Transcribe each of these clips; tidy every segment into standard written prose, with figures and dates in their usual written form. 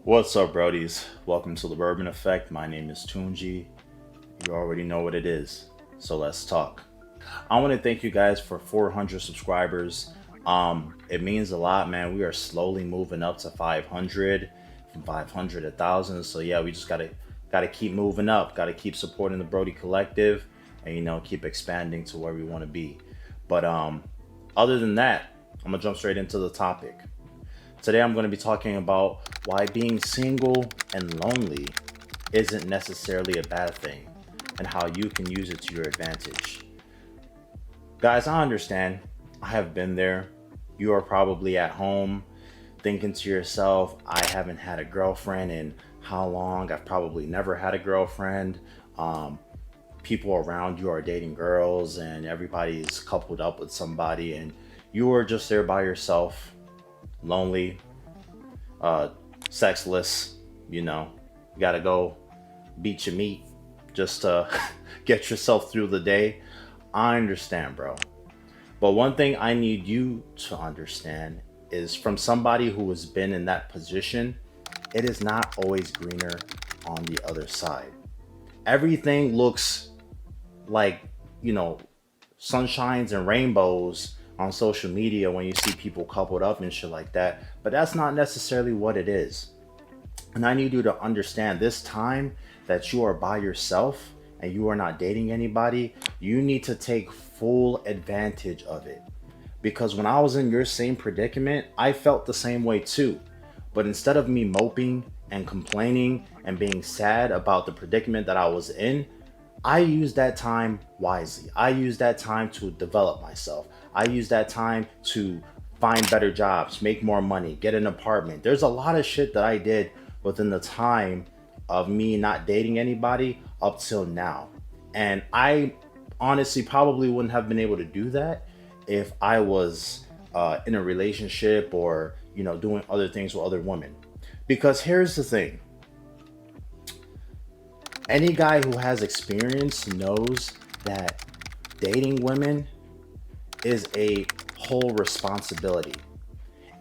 What's up, Brodies? Welcome to the Bourbon Effect. My name is Tunji. You already know what it is, so let's talk. I want to thank you guys for 400 subscribers. It means a lot, man. We are slowly moving up to 500, from 500 to 1,000. So yeah, we just gotta keep moving up. Gotta keep supporting the Brody Collective, and keep expanding to where we want to be. But other than that, I'm gonna jump straight into the topic. Today I'm going to be talking about why being single and lonely isn't necessarily a bad thing and how you can use it to your advantage. Guys, I understand. I have been there. You are probably at home thinking to yourself, I haven't had a girlfriend in how long? I've probably never had a girlfriend. People around you are dating girls and everybody's coupled up with somebody and you are just there by yourself, lonely, sexless. You gotta go beat your meat just to get yourself through the day. I understand, bro. But one thing I need you to understand is, from somebody who has been in that position, it is not always greener on the other side. Everything looks like, sunshines and rainbows on social media when you see people coupled up and shit like that, but that's not necessarily what it is. And I need you to understand, this time that you are by yourself and you are not dating anybody, you need to take full advantage of it. Because when I was in your same predicament, I felt the same way too. But instead of me moping and complaining and being sad about the predicament that I was in, I used that time wisely. I used that time to develop myself. I used that time to find better jobs, make more money, get an apartment. There's a lot of shit that I did within the time of me not dating anybody up till now. And I honestly probably wouldn't have been able to do that if I was in a relationship or, doing other things with other women. Because here's the thing. Any guy who has experience knows that dating women is a whole responsibility.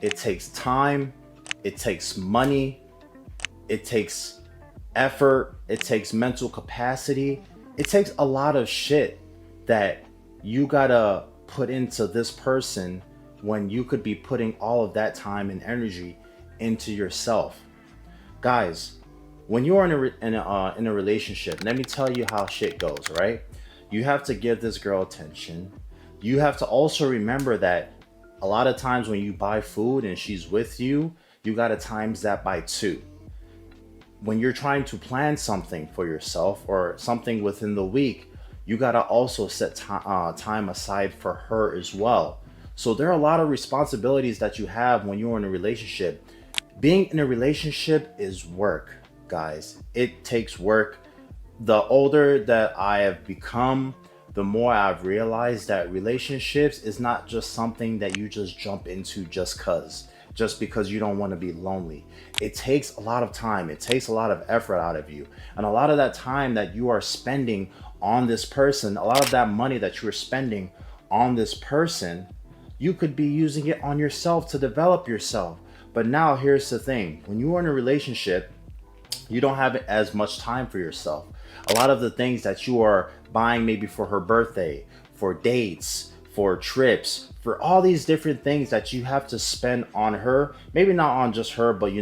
It takes time, it takes money, it takes effort, it takes mental capacity. It takes a lot of shit that you gotta put into this person when you could be putting all of that time and energy into yourself. Guys, when you are in a relationship, let me tell you how shit goes, right? You have to give this girl attention. You have to also remember that a lot of times when you buy food and she's with you, you got to times that by 2. When you're trying to plan something for yourself or something within the week, you got to also set time aside for her as well. So there are a lot of responsibilities that you have when you're in a relationship. Being in a relationship is work, guys. It takes work. The older that I have become, the more I've realized that relationships is not just something that you just jump into just because you don't want to be lonely. It takes a lot of time. It takes a lot of effort out of you. And a lot of that time that you are spending on this person, a lot of that money that you are spending on this person, you could be using it on yourself to develop yourself. But now here's the thing. When you are in a relationship, you don't have as much time for yourself. A lot of the things that you are buying, maybe for her birthday, for dates, for trips, for all these different things that you have to spend on her, maybe not on just her, but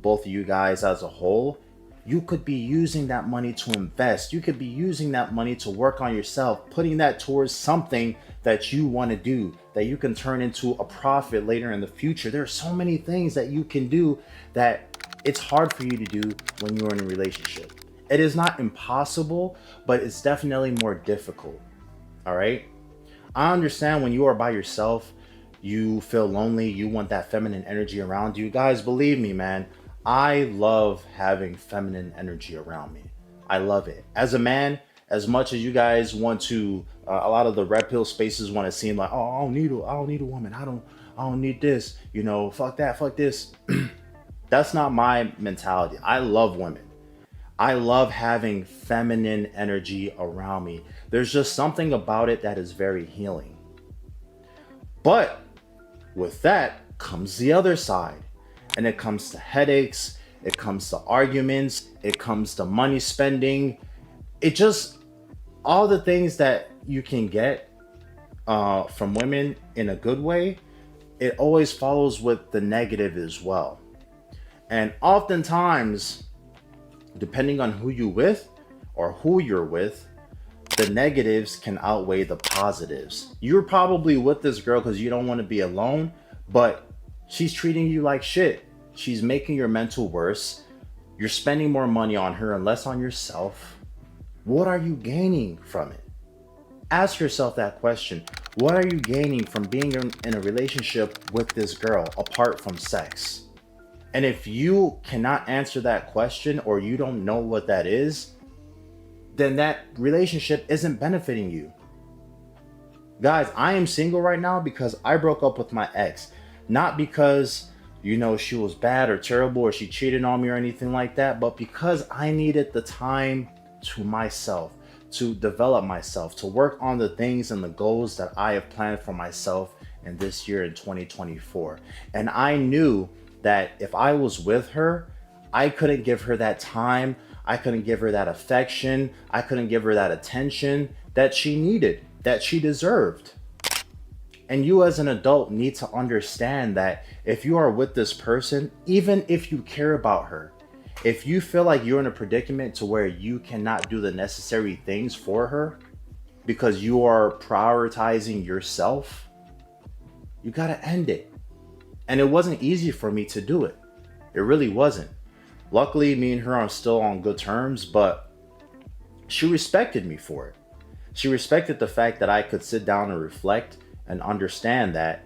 both of you guys as a whole, you could be using that money to invest. You could be using that money to work on yourself, putting that towards something that you want to do, that you can turn into a profit later in the future. There are so many things that you can do that it's hard for you to do when you're in a relationship. It is not impossible, but it's definitely more difficult. All right? I understand when you are by yourself, you feel lonely, you want that feminine energy around you. Guys, believe me, man, I love having feminine energy around me. I love it. As a man, as much as you guys want to, a lot of the red pill spaces want to seem like, oh, I don't need a woman. I don't need this. Fuck that, fuck this. That's not my mentality. I love women. I love having feminine energy around me. There's just something about it that is very healing. But with that comes the other side. And it comes to headaches, it comes to arguments, it comes to money spending. It just, all the things that you can get from women in a good way, it always follows with the negative as well. And oftentimes, depending on who you with or who you're with, the negatives can outweigh the positives. You're probably with this girl because you don't want to be alone, but she's treating you like shit. She's making your mental worse. You're spending more money on her and less on yourself. What are you gaining from it? Ask yourself that question. What are you gaining from being in a relationship with this girl apart from sex? And if you cannot answer that question, or you don't know what that is, then that relationship isn't benefiting you. Guys, I am single right now because I broke up with my ex. Not because, she was bad or terrible or she cheated on me or anything like that, but because I needed the time to myself, to develop myself, to work on the things and the goals that I have planned for myself in this year in 2024. And I knew that if I was with her, I couldn't give her that time, I couldn't give her that affection, I couldn't give her that attention that she needed, that she deserved. And you as an adult need to understand that if you are with this person, even if you care about her, if you feel like you're in a predicament to where you cannot do the necessary things for her because you are prioritizing yourself, you gotta end it. And it wasn't easy for me to do it. It really wasn't. Luckily, me and her are still on good terms, but she respected me for it. She respected the fact that I could sit down and reflect and understand that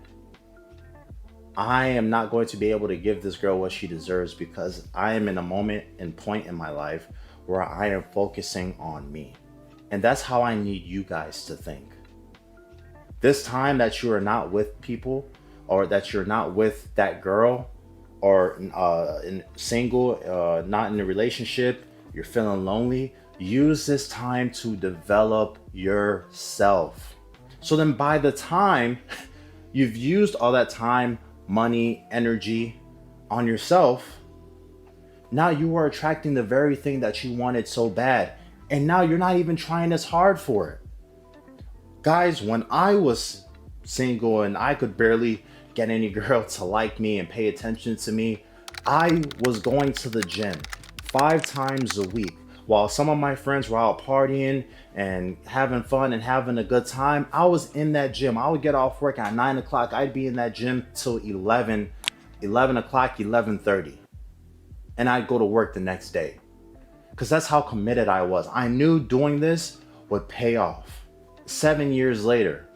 I am not going to be able to give this girl what she deserves because I am in a moment and point in my life where I am focusing on me. And that's how I need you guys to think. This time that you are not with people, or that you're not with that girl, or in single, not in a relationship, you're feeling lonely, use this time to develop yourself. So then by the time you've used all that time, money, energy on yourself, now you are attracting the very thing that you wanted so bad. And now you're not even trying as hard for it. Guys, when I was single and I could barely get any girl to like me and pay attention to me, I was going to the gym 5 times a week. While some of my friends were out partying and having fun and having a good time, I was in that gym. I would get off work at 9 o'clock. I'd be in that gym till 11 o'clock, 11:30. And I'd go to work the next day. Because that's how committed I was. I knew doing this would pay off. 7 years later,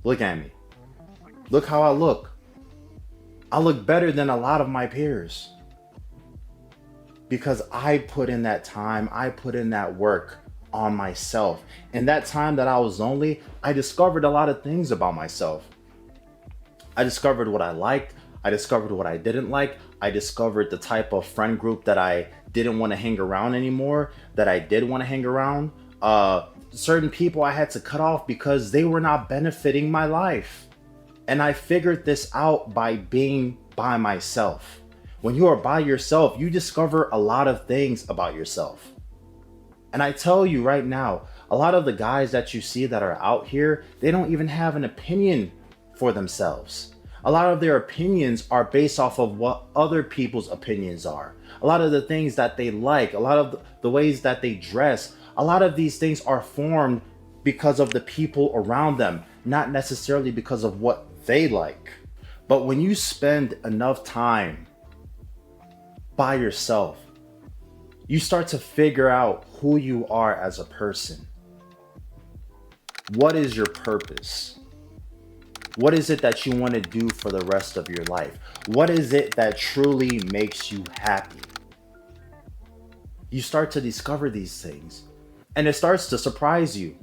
look at me. Look how I look. I look better than a lot of my peers. Because I put in that time, I put in that work on myself. And that time that I was lonely, I discovered a lot of things about myself. I discovered what I liked. I discovered what I didn't like. I discovered the type of friend group that I didn't want to hang around anymore, that I did want to hang around. Certain people I had to cut off because they were not benefiting my life. And I figured this out by being by myself. When you are by yourself, you discover a lot of things about yourself. And I tell you right now, a lot of the guys that you see that are out here, they don't even have an opinion for themselves. A lot of their opinions are based off of what other people's opinions are. A lot of the things that they like, a lot of the ways that they dress, a lot of these things are formed because of the people around them, not necessarily because of what they like. But when you spend enough time by yourself, you start to figure out who you are as a person. What is your purpose? What is it that you want to do for the rest of your life? What is it that truly makes you happy? You start to discover these things, and it starts to surprise you.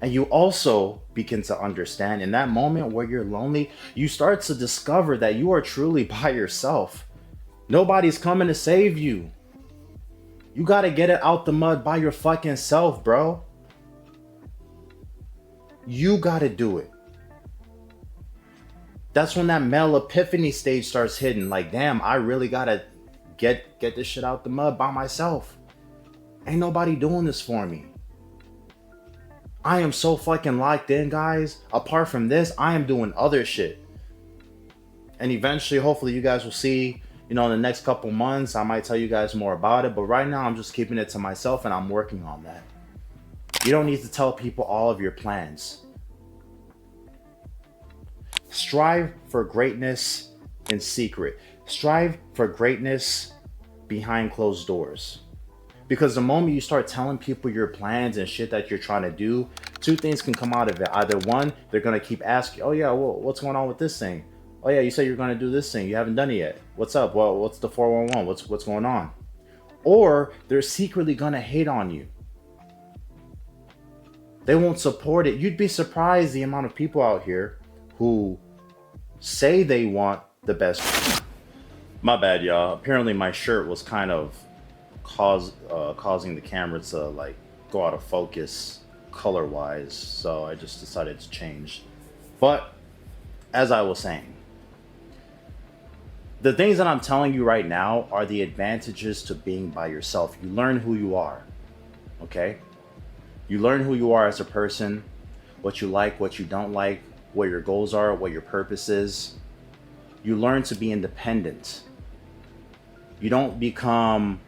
And you also begin to understand in that moment where you're lonely, you start to discover that you are truly by yourself. Nobody's coming to save you. You got to get it out the mud by your fucking self, bro. You got to do it. That's when that male epiphany stage starts hitting. Like, damn, I really gotta get this shit out the mud by myself. Ain't nobody doing this for me. I am so fucking locked in, guys. Apart from this, I am doing other shit. And eventually, hopefully, you guys will see, in the next couple months, I might tell you guys more about it. But right now, I'm just keeping it to myself and I'm working on that. You don't need to tell people all of your plans. Strive for greatness in secret. Strive for greatness behind closed doors. Because the moment you start telling people your plans and shit that you're trying to do, two things can come out of it. Either one, they're going to keep asking, oh yeah, well, what's going on with this thing? Oh yeah, you said you're going to do this thing. You haven't done it yet. What's up? Well, what's the 411? What's going on? Or they're secretly going to hate on you. They won't support it. You'd be surprised the amount of people out here who say they want the best. My bad, y'all. Apparently my shirt was kind of causing the camera to like go out of focus color wise, so I just decided to change. But as I was saying, the things that I'm telling you right now are the advantages to being by yourself. You learn who you are, okay? You learn who you are as a person, what you like, what you don't like, what your goals are, what your purpose is. You learn to be independent. You don't become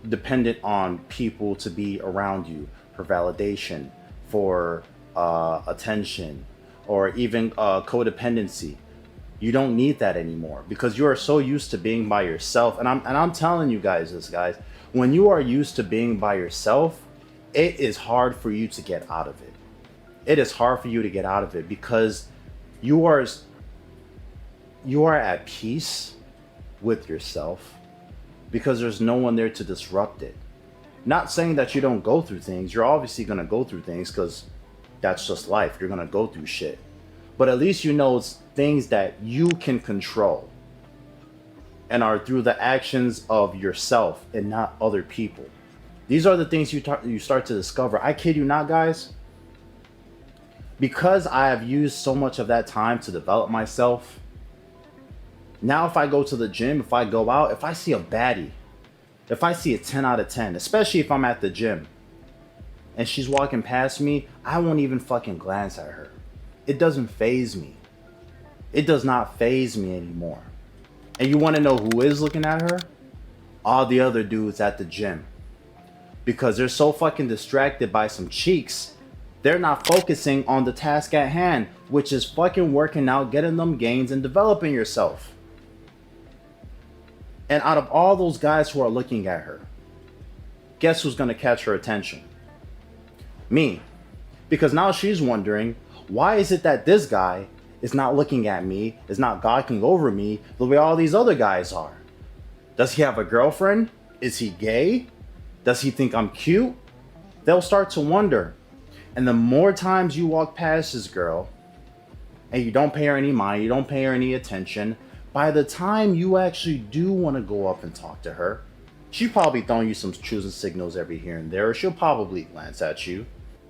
dependent on people to be around you for validation, for attention, or even codependency. You don't need that anymore because you are so used to being by yourself. And I'm telling you guys this, guys. When you are used to being by yourself, it is hard for you to get out of it. It is hard for you to get out of it because you are at peace with yourself because there's no one there to disrupt it. Not saying that you don't go through things. You're obviously going to go through things because that's just life. You're going to go through shit. But at least you know it's things that you can control and are through the actions of yourself and not other people. These are the things you start to discover. I kid you not, guys. Because I have used so much of that time to develop myself, now if I go to the gym, if I go out, if I see a baddie, if I see a 10 out of 10, especially if I'm at the gym and she's walking past me, I won't even fucking glance at her. It doesn't faze me. It does not faze me anymore. And you want to know who is looking at her? All the other dudes at the gym. Because they're so fucking distracted by some cheeks, they're not focusing on the task at hand, which is fucking working out, getting them gains, and developing yourself. And out of all those guys who are looking at her, guess who's going to catch her attention? Me. Because now she's wondering, why is it that this guy is not looking at me, is not gawking over me the way all these other guys are? Does he have a girlfriend? Is he gay? Does he think I'm cute? They'll start to wonder. And the more times you walk past this girl and you don't pay her any mind, you don't pay her any attention, by the time you actually do want to go up and talk to her, she's probably throwing you some choosing signals every here and there, or she'll probably glance at you.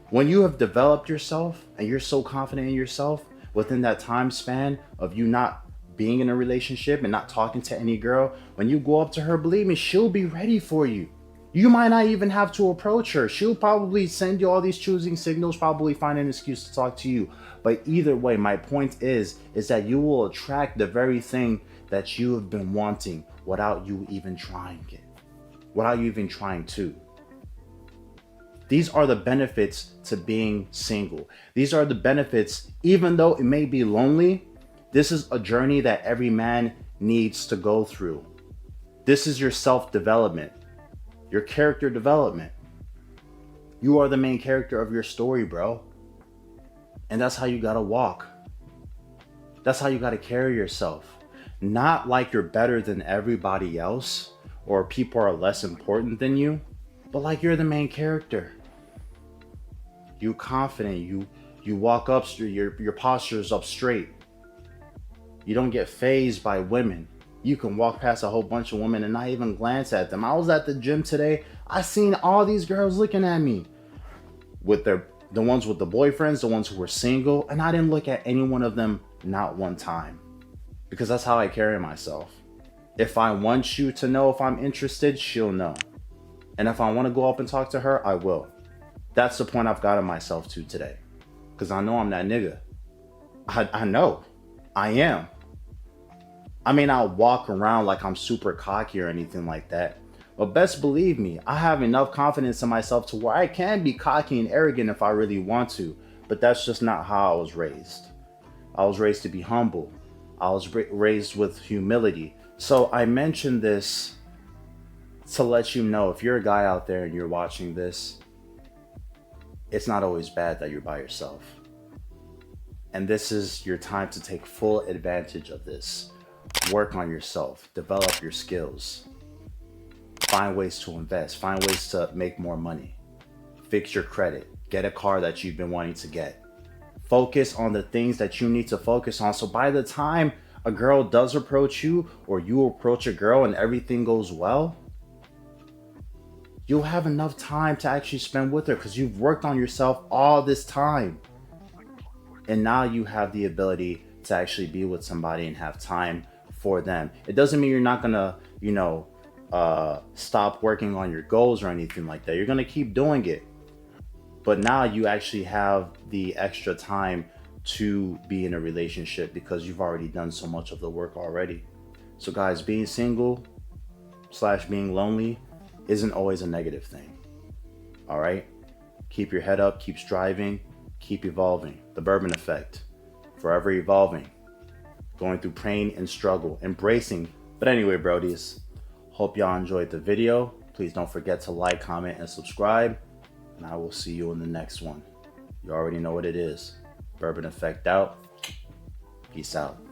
When you have developed yourself and you're so confident in yourself within that time span of you not being in a relationship and not talking to any girl, when you go up to her, believe me, she'll be ready for you. You might not even have to approach her. She'll probably send you all these choosing signals, probably find an excuse to talk to you. But either way, my point is that you will attract the very thing that you have been wanting without you even trying it, without you even trying to. These are the benefits to being single. These are the benefits, even though it may be lonely, this is a journey that every man needs to go through. This is your self-development, your character development. You are the main character of your story, bro. And that's how you gotta walk. That's how you gotta carry yourself. Not like you're better than everybody else or people are less important than you, but like you're the main character. You confident, you walk up straight, your posture is up straight. You don't get fazed by women. You can walk past a whole bunch of women and not even glance at them. I was at the gym today. I seen all these girls looking at me with their The ones with the boyfriends, the ones who were single, and I didn't look at any one of them not one time. Because that's how I carry myself. If I want you to know if I'm interested, she'll know. And if I want to go up and talk to her, I will. That's the point I've gotten myself to today. Because I know I'm that nigga. I know. I am. I may not walk around like I'm super cocky or anything like that. But best believe me, I have enough confidence in myself to where I can be cocky and arrogant if I really want to. But that's just not how I was raised. I was raised to be humble. I was raised with humility. So I mentioned this to let you know, if you're a guy out there and you're watching this, it's not always bad that you're by yourself. And this is your time to take full advantage of this. Work on yourself, develop your skills, find ways to invest, find ways to make more money, fix your credit, get a car that you've been wanting to get. Focus on the things that you need to focus on. So by the time a girl does approach you, or you approach a girl and everything goes well, you'll have enough time to actually spend with her because you've worked on yourself all this time. And now you have the ability to actually be with somebody and have time for them. It doesn't mean you're not gonna, stop working on your goals or anything like that. You're gonna keep doing it. But now you actually have the extra time to be in a relationship because you've already done so much of the work already. So guys, being single / being lonely isn't always a negative thing. All right? Keep your head up, keep striving, keep evolving. The Bourbon Effect. Forever evolving. Going through pain and struggle. Embracing. But anyway, brodies, hope y'all enjoyed the video. Please don't forget to like, comment, and subscribe. And I will see you in the next one. You already know what it is. Bourbon Effect out. Peace out.